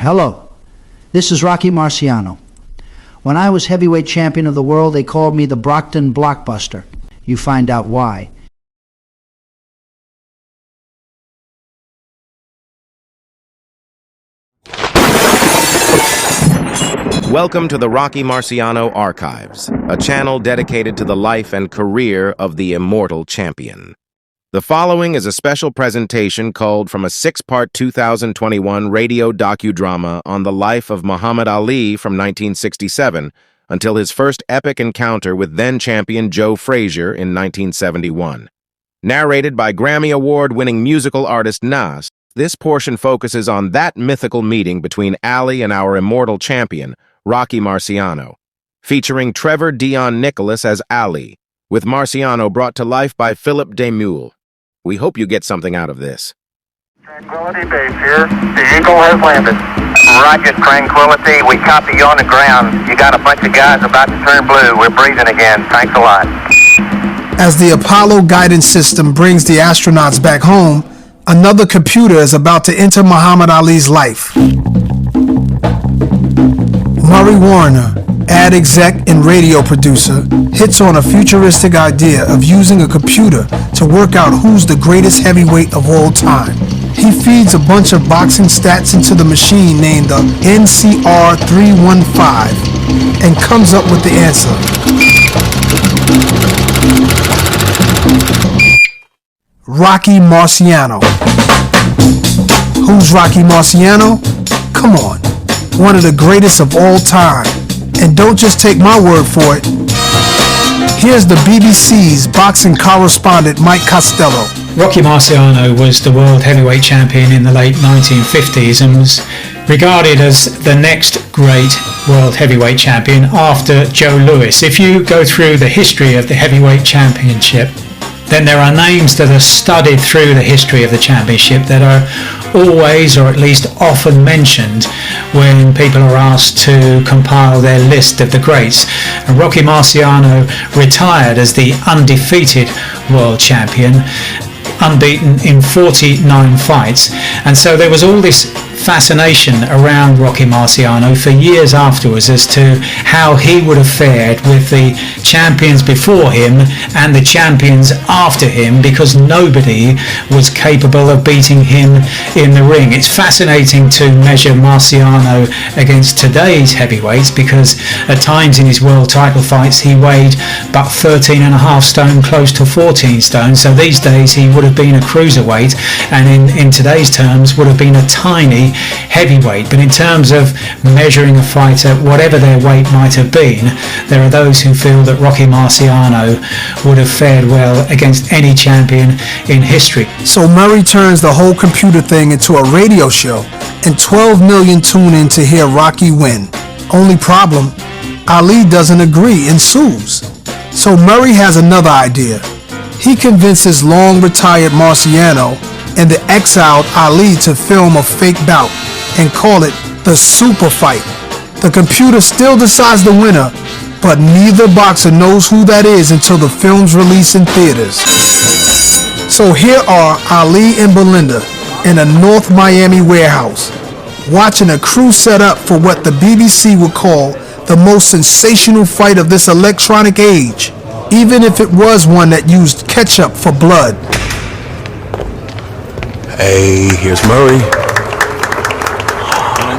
Hello, this is Rocky Marciano. When I was heavyweight champion of the world, they called me the Brockton Blockbuster. You find out why. Welcome to the Rocky Marciano Archives, a channel dedicated to the life and career of the immortal champion. The following is a special presentation culled from a 6-part 2021 radio docudrama on the life of Muhammad Ali from 1967 until his first epic encounter with then-champion Joe Frazier in 1971. Narrated by Grammy Award-winning musical artist Nas, this portion focuses on that mythical meeting between Ali and our immortal champion, Rocky Marciano, featuring Trevor Dion Nicholas as Ali, with Marciano brought to life by Philip Demule. We hope you get something out of this. Tranquility Base here. The Eagle has landed. Roger, Tranquility. We copy you on the ground. You got a bunch of guys about to turn blue. We're breathing again. Thanks a lot. As the Apollo guidance system brings the astronauts back home, another computer is about to enter Muhammad Ali's life. Murray Warner, ad exec and radio producer, hits on a futuristic idea of using a computer to work out who's the greatest heavyweight of all time. He feeds a bunch of boxing stats into the machine named the NCR 315 and comes up with the answer. Rocky Marciano. Who's Rocky Marciano? Come on, one of the greatest of all time. And don't just take my word for it. Here's the BBC's boxing correspondent Mike Costello. Rocky Marciano was the world heavyweight champion in the late 1950s and was regarded as the next great world heavyweight champion after Joe Louis. If you go through the history of the heavyweight championship, then there are names that are studied through the history of the championship that are always, or at least often, mentioned when people are asked to compile their list of the greats. And Rocky Marciano retired as the undefeated world champion, unbeaten in 49 fights. And so there was all this fascination around Rocky Marciano for years afterwards as to how he would have fared with the champions before him and the champions after him, because nobody was capable of beating him in the ring. It's fascinating to measure Marciano against today's heavyweights, because at times in his world title fights he weighed but 13.5 stone, close to 14 stone. So these days he would have been a cruiserweight, and in today's terms would have been a tiny heavyweight. But in terms of measuring a fighter, whatever their weight might have been, there are those who feel that Rocky Marciano would have fared well against any champion in history. So Murray turns the whole computer thing into a radio show, and 12 million tune in to hear Rocky win. Only problem, Ali doesn't agree and sues. So Murray has another idea. He convinces long-retired Marciano and the exiled Ali to film a fake bout and call it the Super Fight. The computer still decides the winner, but neither boxer knows who that is until the film's release in theaters. So here are Ali and Belinda in a North Miami warehouse, watching a crew set up for what the BBC would call the most sensational fight of this electronic age, even if it was one that used ketchup for blood. Hey, here's Murray.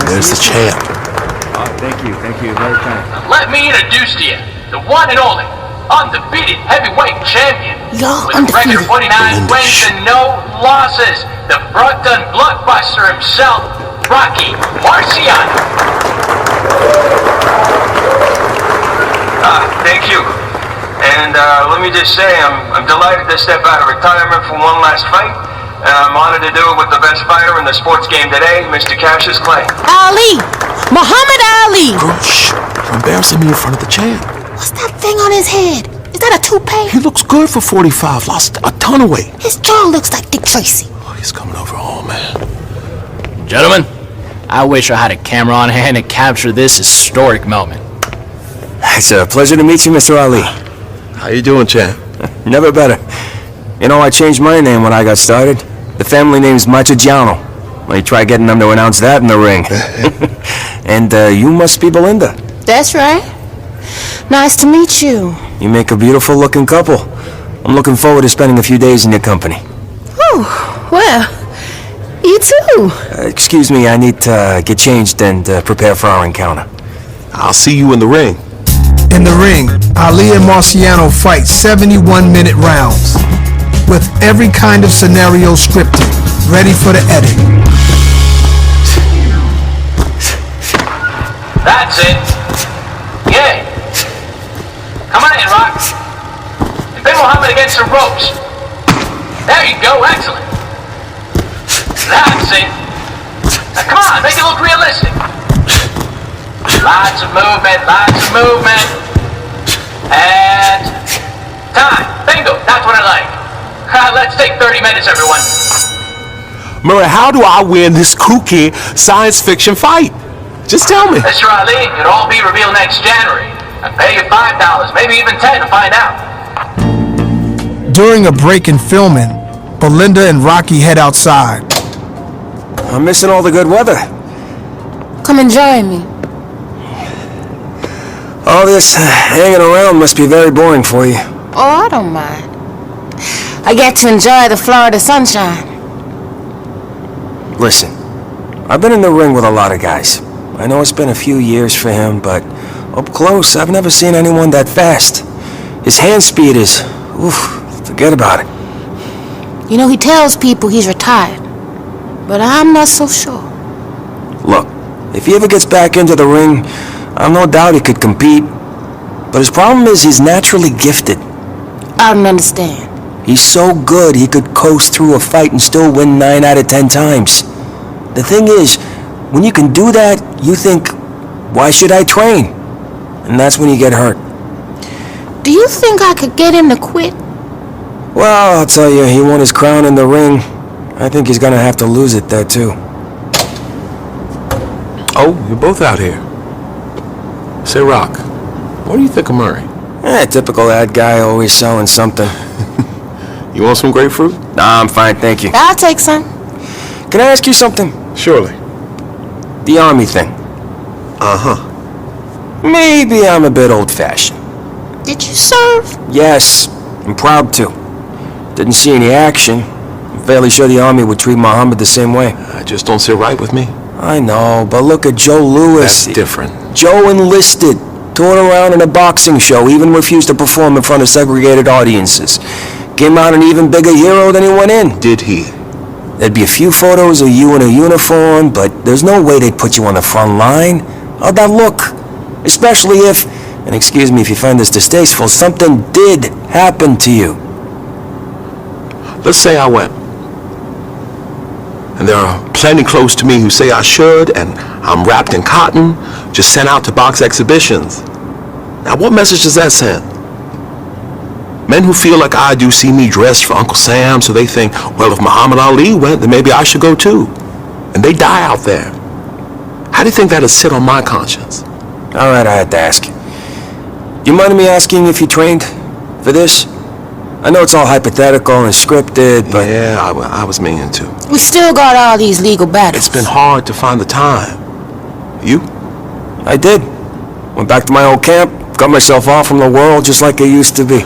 There's the champ. Thank you, very kind. Let me introduce to you the one and only undefeated heavyweight champion. Y'all with undefeated. a record 49 wins and no losses. The Brockton Blockbuster himself, Rocky Marciano. Thank you. And let me just say, I'm delighted to step out of retirement for one last fight. And I'm honored to do it with the best fighter in the sports game today, Mr. Cassius Clay. Ali! Muhammad Ali! Girl, shh. You're embarrassing me in front of the champ. What's that thing on his head? Is that a toupee? He looks good for 45. Lost a ton of weight. His jaw looks like Dick Tracy. Oh, he's coming over home, man. Gentlemen, I wish I had a camera on hand to capture this historic moment. It's a pleasure to meet you, Mr. Ali. How you doing, champ? Never better. You know, I changed my name when I got started. The family name's Marciano. Well, you try getting them to announce that in the ring. And you must be Belinda. That's right. Nice to meet you. You make a beautiful looking couple. I'm looking forward to spending a few days in your company. Oh, well, you too. Excuse me, I need to get changed and prepare for our encounter. I'll see you in the ring. In the ring, Ali and Marciano fight 71-minute rounds, with every kind of scenario scripted, ready for the edit. That's it. Yay. Come on in, Rock. And pin Muhammad against the ropes. There you go, excellent. That's it. Now come on, make it look realistic. Lots of movement, And time. Bingo, that's what I like. Let's take 30 minutes, everyone. Murray, how do I win this kooky science fiction fight? Just tell me. Mr. Ali, it'll all be revealed next January. I'll pay you $5, maybe even $10 to find out. During a break in filming, Belinda and Rocky head outside. I'm missing all the good weather. Come and join me. All this hanging around must be very boring for you. Oh, I don't mind. I get to enjoy the Florida sunshine. Listen, I've been in the ring with a lot of guys. I know it's been a few years for him, but up close, I've never seen anyone that fast. His hand speed is, forget about it. You know, he tells people he's retired, but I'm not so sure. Look, if he ever gets back into the ring, I've no doubt he could compete. But his problem is he's naturally gifted. I don't understand. He's so good he could coast through a fight and still win 9 out of 10 times. The thing is, when you can do that, you think, why should I train? And that's when you get hurt. Do you think I could get him to quit? Well, I'll tell you, he won his crown in the ring. I think he's gonna have to lose it there, too. Oh, you're both out here. Say, Rock, what do you think of Murray? Typical ad guy, always selling something. You want some grapefruit? Nah, I'm fine, thank you. I'll take some. Can I ask you something? Surely. The Army thing. Uh-huh. Maybe I'm a bit old-fashioned. Did you serve? Yes, I'm proud to. Didn't see any action. I'm fairly sure the Army would treat Muhammad the same way. I just don't sit right with me. I know, but look at Joe Louis. That's different. Joe enlisted, toured around in a boxing show, even refused to perform in front of segregated audiences. Came out an even bigger hero than he went in. Did he? There'd be a few photos of you in a uniform, but there's no way they'd put you on the front line. How'd that look? Especially if, and excuse me if you find this distasteful, something did happen to you. Let's say I went. And there are plenty close to me who say I should, and I'm wrapped in cotton, just sent out to box exhibitions. Now, what message does that send? Men who feel like I do see me dressed for Uncle Sam, so they think, well, if Muhammad Ali went, then maybe I should go too. And they die out there. How do you think that'll sit on my conscience? All right, I had to ask. You mind me asking if you trained for this? I know it's all hypothetical and scripted, but... Yeah, I was meaning to. We still got all these legal battles. It's been hard to find the time. You? I did. Went back to my old camp, got myself off from the world just like it used to be.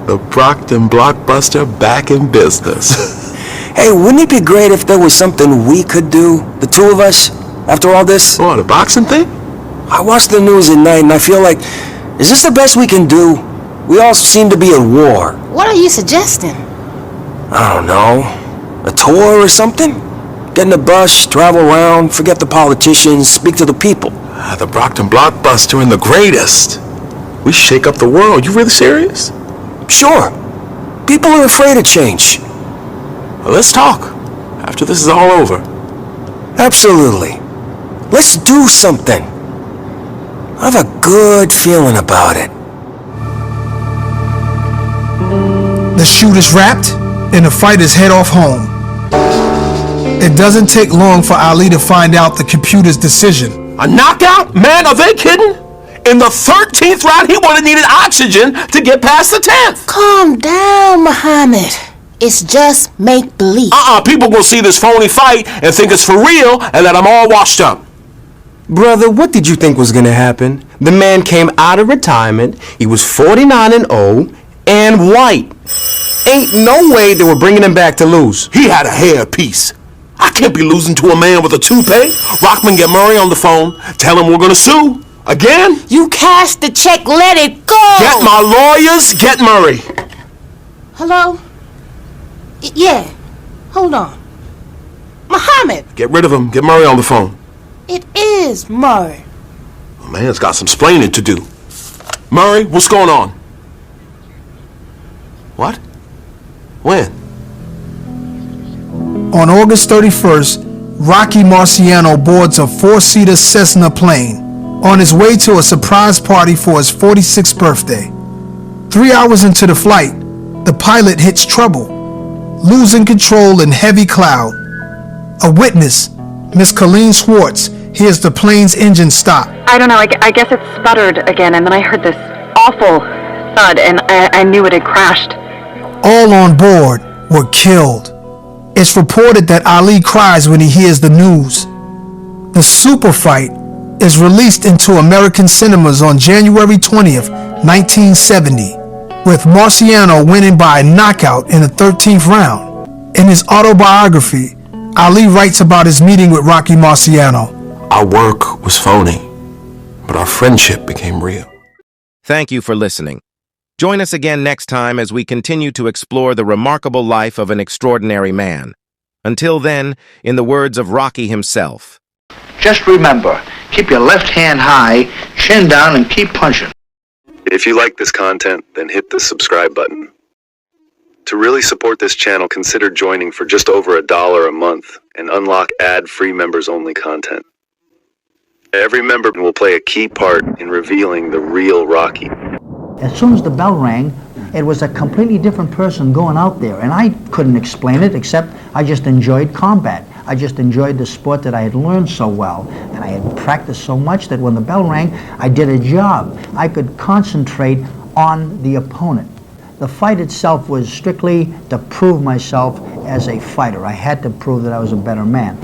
The Brockton Blockbuster back in business. Hey, wouldn't it be great if there was something we could do, the two of us, after all this? Oh, the boxing thing? I watch the news at night and I feel like, is this the best we can do? We all seem to be at war. What are you suggesting? I don't know. A tour or something? Get in a bus, travel around, forget the politicians, speak to the people. The Brockton Blockbuster and the greatest. We shake up the world. You really serious? Sure. People are afraid of change. Well, let's talk after this is all over. Absolutely. Let's do something. I have a good feeling about it. The shoot is wrapped, and the fighters head off home. It doesn't take long for Ali to find out the computer's decision. A knockout? Man, are they kidding? In the 13th round, he would have needed oxygen to get past the 10th. Calm down, Muhammad. It's just make-believe. People gonna see this phony fight and think it's for real and that I'm all washed up. Brother, what did you think was gonna happen? The man came out of retirement, he was 49-0, and white. Ain't no way they were bringing him back to lose. He had a hair piece. I can't be losing to a man with a toupee. Rockman, get Murray on the phone. Tell him we're gonna sue. Again? You cashed the check, let it go! Get my lawyers, get Murray. Hello? Yeah. Hold on. Muhammad! Get rid of him, get Murray on the phone. It is Murray. The man's got some splaining to do. Murray, what's going on? What? When? On August 31st, Rocky Marciano boards a four-seater Cessna plane on his way to a surprise party for his 46th birthday. 3 hours into the flight, the pilot hits trouble, losing control in heavy cloud. A witness, Miss Colleen Schwartz, hears the plane's engine stop. I don't know, I guess it sputtered again, and then I heard this awful thud, and I knew it had crashed. All on board were killed. It's reported that Ali cries when he hears the news. The super fight is released into American cinemas on January 20th, 1970, with Marciano winning by a knockout in the 13th round. In his autobiography, Ali writes about his meeting with Rocky Marciano. Our work was phony, but our friendship became real. Thank you for listening. Join us again next time as we continue to explore the remarkable life of an extraordinary man. Until then, in the words of Rocky himself, Just remember, keep your left hand high, chin down, and keep punching. If you like this content, then hit the subscribe button. To really support this channel, consider joining for just over $1 a month and unlock ad-free members-only content. Every member will play a key part in revealing the real Rocky. As soon as the bell rang, it was a completely different person going out there, and I couldn't explain it except I just enjoyed combat. I just enjoyed the sport that I had learned so well, and I had practiced so much that when the bell rang, I did a job. I could concentrate on the opponent. The fight itself was strictly to prove myself as a fighter. I had to prove that I was a better man.